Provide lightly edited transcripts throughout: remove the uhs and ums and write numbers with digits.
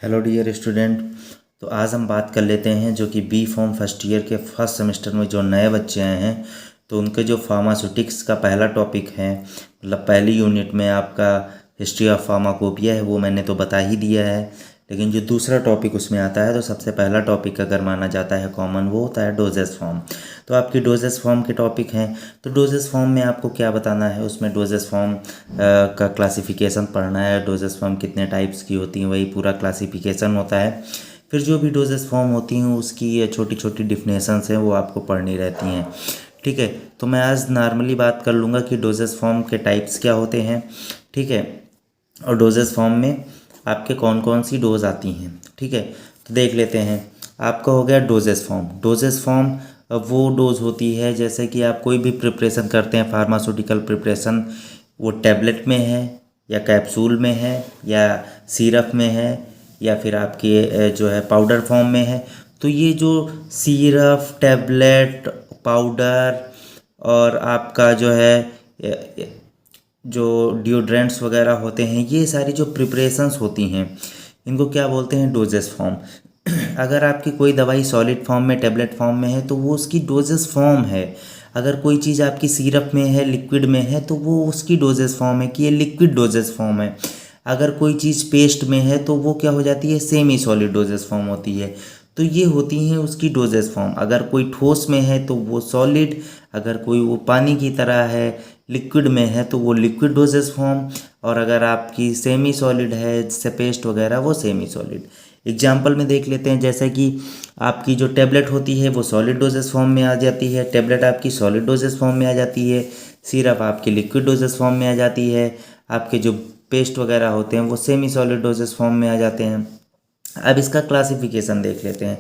Hello dear student. तो आज हम बात कर लेते हैं जो कि बी फॉर्म फर्स्ट ईयर के फर्स्ट सेमेस्टर में जो नए बच्चे आए हैं तो उनके जो फार्मास्यूटिक्स का पहला टॉपिक है, मतलब पहली यूनिट में आपका हिस्ट्री ऑफ फार्माकोपिया है, वो मैंने तो बता ही दिया है। लेकिन जो दूसरा टॉपिक उसमें आता है तो सबसे पहला टॉपिक अगर माना जाता है कॉमन, वो होता है डोजेस फॉर्म। तो आपकी डोजेस फॉर्म के टॉपिक हैं। तो डोजेस फॉर्म में आपको क्या बताना है, उसमें डोजेस फॉर्म का क्लासिफिकेशन पढ़ना है। डोजेस फॉर्म कितने टाइप्स की होती हैं वही पूरा क्लासिफिकेशन होता है। फिर जो भी डोजेस फॉर्म होती हैं उसकी ये छोटी छोटी डिफिनेशंस हैं वो आपको पढ़नी रहती हैं। ठीक है, तो मैं आज नॉर्मली बात कर लूँगा कि डोजेस फॉर्म के टाइप्स क्या होते हैं। ठीक है, और डोजेस फॉर्म में आपके कौन कौन सी डोज आती हैं। ठीक है, तो देख लेते हैं। आपका हो गया डोजेस फॉर्म। डोजेस फॉर्म वो डोज होती है जैसे कि आप कोई भी प्रिपरेशन करते हैं, फार्मास्यूटिकल प्रिपरेशन, वो टैबलेट में है या कैप्सूल में है या सिरप में है या फिर आपके जो है पाउडर फॉर्म में है। तो ये जो सिरप, टैबलेट, पाउडर और आपका जो है जो डिओड्रेंट्स वगैरह होते हैं, ये सारी जो प्रिपरेशंस होती हैं इनको क्या बोलते हैं, डोजेस फॉर्म। अगर आपकी कोई दवाई सॉलिड फॉर्म में, टैबलेट फॉर्म में है तो वो उसकी डोजेस फॉर्म है। अगर कोई चीज़ आपकी सिरप में है, लिक्विड में है, तो वो उसकी डोजेस फॉर्म है कि ये लिक्विड डोजेस फॉर्म है। अगर कोई चीज़ पेस्ट में है तो वो क्या हो जाती है, सेमी सॉलिड डोजेस फॉर्म होती है। तो ये होती हैं उसकी डोजेस फॉर्म। अगर कोई ठोस में है तो वो सॉलिड, अगर कोई वो पानी की तरह है, लिक्विड में है, तो वो लिक्विड डोजेस फॉर्म, और अगर आपकी सेमी सॉलिड है जैसे पेस्ट वगैरह, वो सेमी सॉलिड। एग्जाम्पल में देख लेते हैं, जैसे कि आपकी जो टैबलेट होती है वो सॉलिड डोजेस फॉर्म में आ जाती है, टैबलेट आपकी सॉलिड डोजेस फॉर्म में आ जाती है, सिरप आपकी लिक्विड डोजेस फॉर्म में आ जाती है, आपके जो पेस्ट वगैरह होते हैं वो सेमी सॉलिड डोजेस फॉर्म में आ जाते हैं। अब इसका क्लासिफिकेशन देख लेते हैं।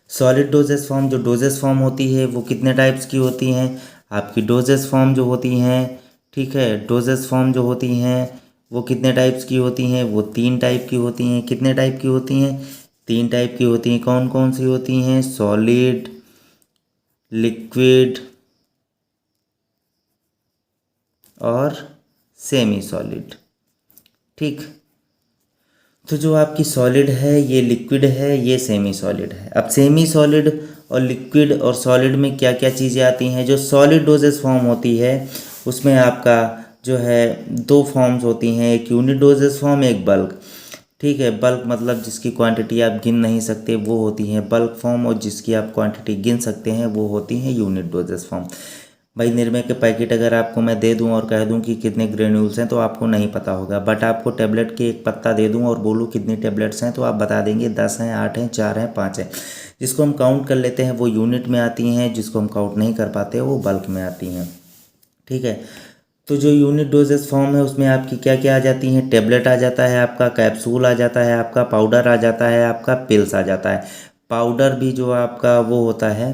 सॉलिड डोजेस फॉर्म, जो डोजेस फॉर्म होती है वो कितने टाइप्स की होती हैं। आपकी डोजेस फॉर्म जो होती हैं, ठीक है, डोजेस फॉर्म जो होती हैं वो कितने टाइप्स की होती हैं, वो 3 टाइप की होती हैं। कितने टाइप की होती हैं, 3 टाइप की होती हैं। कौन कौन सी होती हैं, सॉलिड, लिक्विड और सेमी सॉलिड। ठीक, तो जो आपकी सॉलिड है, ये लिक्विड है, ये सेमी सॉलिड है। अब सेमी सॉलिड और लिक्विड और सॉलिड में क्या क्या चीज़ें आती हैं। जो सॉलिड डोजेस फॉर्म होती है उसमें आपका जो है 2 फॉर्म्स होती हैं, एक यूनिट डोजेस फॉर्म, एक बल्क। ठीक है, बल्क मतलब जिसकी क्वांटिटी आप गिन नहीं सकते वो होती है बल्क फॉर्म, और जिसकी आप क्वांटिटी गिन सकते हैं वो होती है यूनिट डोजेस फॉर्म। भाई निर्मे के पैकेट अगर आपको मैं दे दूं और कह दूं कि कितने ग्रेन्यूल्स हैं तो आपको नहीं पता होगा, बट आपको टैबलेट के एक पत्ता दे दूं और बोलूं कितनी टैबलेट्स हैं तो आप बता देंगे 10 हैं, 8 हैं, 4 हैं, 5 हैं। जिसको हम काउंट कर लेते हैं वो यूनिट में आती हैं, जिसको हम काउंट नहीं कर पाते वो बल्क में आती हैं। ठीक है, तो जो यूनिट डोजेस फॉर्म है उसमें आपकी क्या क्या आ जाती हैं, टैबलेट आ जाता है आपका, कैप्सूल आ जाता है आपका, पाउडर आ जाता है आपका, पिल्स आ जाता है। पाउडर भी जो आपका वो होता है,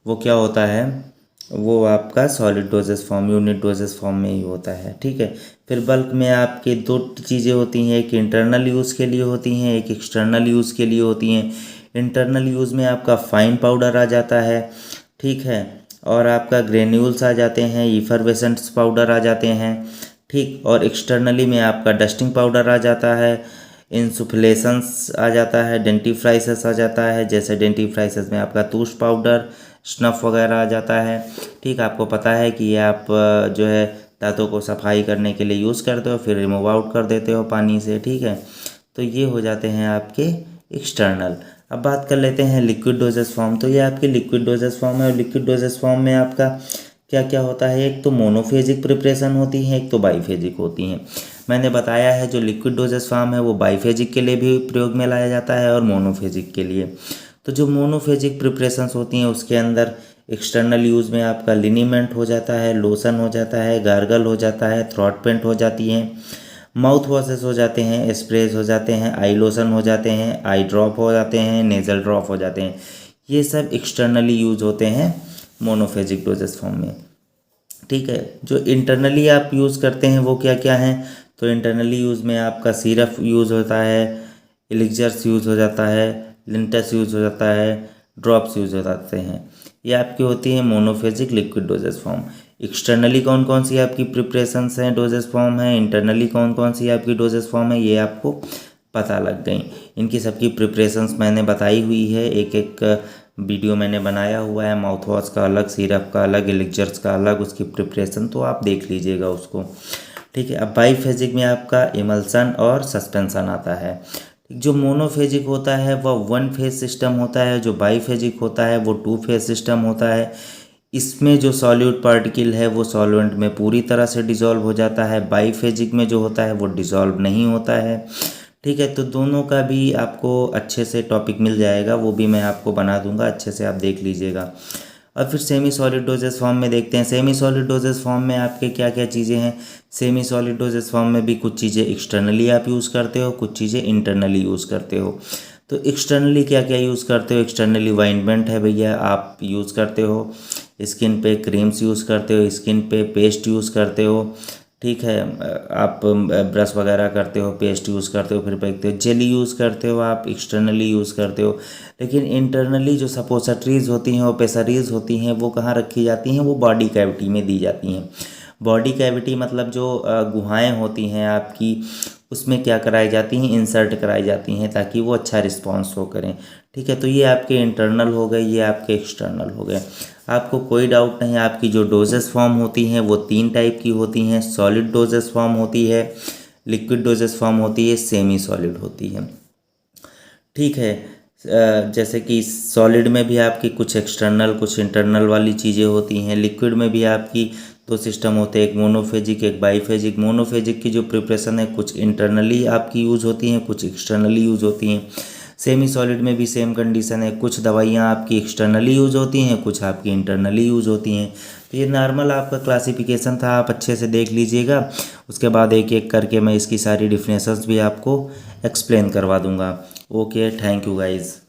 वो क्या होता है, वो आपका solid doses form, unit doses form में ही होता है। ठीक है, फिर बल्क में आपके 2 चीज़ें होती हैं, एक इंटरनल यूज़ के लिए होती हैं, एक एक्सटर्नल यूज़ के लिए होती हैं। इंटरनल यूज़ में आपका फाइन पाउडर आ जाता है, ठीक है, और आपका ग्रेन्यूल्स आ जाते हैं, इफरवेसेंट्स पाउडर आ जाते हैं। ठीक, और एक्सटर्नली में आपका डस्टिंग पाउडर आ जाता है, इंसुफ्लेशंस आ जाता है, डेंटिफ्राइसेस आ जाता है, जैसे डेंटिफ्राइसेस में आपका तूश पाउडर, स्नफ वगैरह आ जाता है। ठीक, आपको पता है कि ये आप जो है दांतों को सफाई करने के लिए यूज़ करते हो, फिर रिमूव आउट कर देते हो पानी से। ठीक है, तो ये हो जाते हैं आपके एक्सटर्नल। अब बात कर लेते हैं लिक्विड डोजेस फॉर्म। तो ये आपके लिक्विड डोजेस फॉर्म है, और लिक्विड डोजेस फॉर्म में आपका क्या क्या होता है, एक तो मोनोफेजिक प्रिपरेशन होती है, एक तो बाईफेजिक होती हैं। मैंने बताया है जो लिक्विड डोजेस फॉर्म है वो बाईफेजिक के लिए भी प्रयोग में लाया जाता है और मोनोफेजिक के लिए। तो जो मोनोफेजिक प्रिपरेशंस होती हैं उसके अंदर एक्सटर्नल यूज़ में आपका लिनीमेंट हो जाता है, लोशन हो जाता है, गार्गल हो जाता है, थ्रॉट पेंट हो जाती हैं, माउथ वॉशेस हो जाते हैं, स्प्रेज हो जाते हैं, आई लोशन हो जाते हैं, आई ड्रॉप हो जाते हैं, नेज़ल ड्रॉप हो जाते हैं। ये सब एक्सटर्नली यूज होते हैं मोनोफेजिक डोजेस फॉर्म में। ठीक है, जो इंटरनली आप यूज़ करते हैं वो क्या क्या हैं। तो इंटरनली यूज़ में आपका सिरप यूज़ होता है, एलिक्जर्स यूज़ हो जाता है, लिंटस यूज़ हो जाता है, ड्रॉप्स यूज़ हो जाते हैं। ये आपकी होती है monophasic liquid dosage form. Externally कौन कौन सी आपकी प्रिपरेशंस हैं, डोजेस फॉर्म है, इंटरनली कौन कौन सी आपकी डोजेस फॉर्म है, ये आपको पता लग गई। इनकी सबकी प्रिपरेशंस मैंने बताई हुई है, एक एक वीडियो मैंने बनाया हुआ है, माउथ वॉश का अलग, सिरप का अलग, एलिक्जर्स का अलग, उसकी प्रिपरेशन तो आप देख लीजिएगा उसको। ठीक है, अब बाईफेजिक में आपका इमल्सन और सस्पेंसन आता है। जो मोनोफेजिक होता है वह वन फेज सिस्टम होता है, जो बाईफेजिक होता है वो टू फेज सिस्टम होता है। इसमें जो सॉल्यूट पार्टिकल है वो सॉल्वेंट में पूरी तरह से डिसॉल्व हो जाता है, बाईफेजिक में जो होता है वो डिसॉल्व नहीं होता है। ठीक है, तो दोनों का भी आपको अच्छे से टॉपिक मिल जाएगा, वो भी मैं आपको बना दूंगा, अच्छे से आप देख लीजिएगा। और फिर सेमी सॉलिड डोजेस फॉर्म में देखते हैं। सेमी सॉलिड डोजेस फॉर्म में आपके क्या क्या चीज़ें हैं। सेमी सॉलिड डोजेस फॉर्म में भी कुछ चीज़ें एक्सटर्नली आप यूज़ करते हो, कुछ चीज़ें इंटरनली यूज़ करते हो। तो एक्सटर्नली क्या क्या यूज़ करते हो। एक्सटर्नली वाइनमेंट है भैया, आप यूज़ करते हो। स्किन पे क्रीम्स यूज़ करते हो, स्किन पे पेस्ट यूज़ करते हो। ठीक है, आप ब्रश वगैरह करते हो, पेस्ट यूज़ करते हो, फिर फेंकते हो। जेली यूज़ करते हो, आप एक्सटर्नली यूज़ करते हो। लेकिन इंटरनली जो सपोजिटरीज होती हैं और पेसरीज होती हैं वो कहाँ रखी जाती हैं, वो बॉडी कैविटी में दी जाती हैं। बॉडी कैविटी मतलब जो गुहाएं होती हैं आपकी, उसमें क्या कराई जाती हैं, इंसर्ट कराई जाती हैं ताकि वो अच्छा रिस्पॉन्स हो करें। ठीक है, तो ये आपके इंटरनल हो गए, ये आपके एक्सटर्नल हो गए। आपको कोई डाउट नहीं, आपकी जो डोजेस फॉर्म होती हैं वो 3 टाइप की होती हैं। सॉलिड डोजेस फॉर्म होती है, लिक्विड डोजेस फॉर्म होती है, सेमी सॉलिड होती है। ठीक है, जैसे कि सॉलिड में भी आपकी कुछ एक्सटर्नल कुछ इंटरनल वाली चीज़ें होती हैं। लिक्विड में भी आपकी 2 सिस्टम होते हैं, एक मोनोफेजिक एक बाईफेजिक। मोनोफेजिक की जो प्रिपरेशन है कुछ इंटरनली आपकी यूज़ होती हैं, कुछ एक्सटर्नली यूज़ होती हैं। सेमी सॉलिड में भी सेम कंडीशन है, कुछ दवाइयाँ आपकी एक्सटर्नली यूज़ होती हैं, कुछ आपकी इंटरनली यूज़ होती हैं। तो ये नॉर्मल आपका क्लासिफिकेशन था, आप अच्छे से देख लीजिएगा। उसके बाद एक एक करके मैं इसकी सारी डिफिनेशंस भी आपको एक्सप्लेन करवा दूंगा। Okay, thank you guys.